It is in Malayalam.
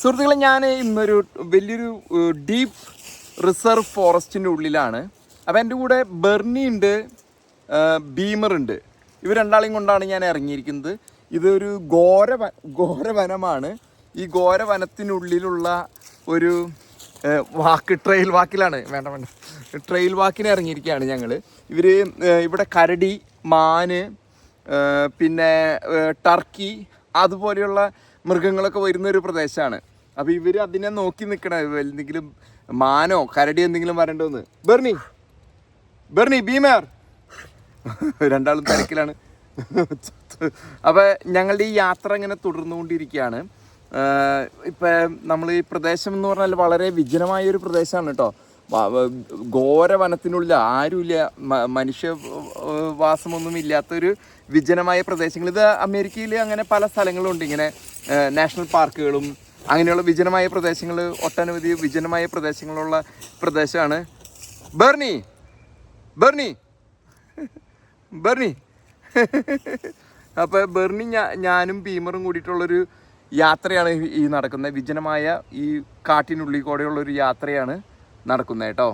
സുഹൃത്തുക്കളെ, ഞാൻ ഇന്നൊരു വലിയൊരു ഡീപ്പ് റിസർവ് ഫോറസ്റ്റിൻ്റെ ഉള്ളിലാണ്. അപ്പോൾ എൻ്റെ കൂടെ ബെർണി ഉണ്ട്, ബീമറുണ്ട്. ഇവർ രണ്ടാളെയും കൊണ്ടാണ് ഞാൻ ഇറങ്ങിയിരിക്കുന്നത്. ഇതൊരു ഘോരവനമാണ്. ഈ ഘോരവനത്തിനുള്ളിലുള്ള ഒരു ട്രെയിൽ വാക്കിലാണ് ട്രെയിൽ വാക്കിന് ഇറങ്ങിയിരിക്കുകയാണ് ഞങ്ങൾ. ഇവിടെ കരടി, മാന്, പിന്നെ ടർക്കി അതുപോലെയുള്ള മൃഗങ്ങളൊക്കെ വരുന്നൊരു പ്രദേശമാണ്. അപ്പോൾ ഇവർ അതിനെ നോക്കി നിൽക്കണം, എന്തെങ്കിലും മാനോ കരടി എന്തെങ്കിലും വരണ്ടോന്ന്. ബെർണി ബീമർ രണ്ടാളും തിരക്കിലാണ്. അപ്പോൾ ഞങ്ങളുടെ ഈ യാത്ര ഇങ്ങനെ തുടർന്നുകൊണ്ടിരിക്കുകയാണ്. ഇപ്പം നമ്മൾ ഈ പ്രദേശം എന്ന് പറഞ്ഞാൽ വളരെ വിജനമായൊരു പ്രദേശമാണ് കേട്ടോ. ഘോരവനത്തിനുള്ളിൽ ആരുമില്ല, മനുഷ്യവാസമൊന്നും ഇല്ലാത്തൊരു വിജനമായ പ്രദേശങ്ങൾ. ഇത് അമേരിക്കയിൽ അങ്ങനെ പല സ്ഥലങ്ങളുണ്ട്, ഇങ്ങനെ നാഷണൽ പാർക്കുകളും അങ്ങനെയുള്ള വിജനമായ പ്രദേശങ്ങൾ, ഒട്ടനവധി വിജനമായ പ്രദേശങ്ങളുള്ള പ്രദേശമാണ്. ബെർണി അപ്പോൾ ബെർണി ഞാനും ബീമറും കൂടിയിട്ടുള്ളൊരു യാത്രയാണ് ഈ നടക്കുന്നത്. വിജനമായ ഈ കാട്ടിനുള്ളിൽ കൂടെയുള്ളൊരു യാത്രയാണ് നടക്കുന്നത് കേട്ടോ.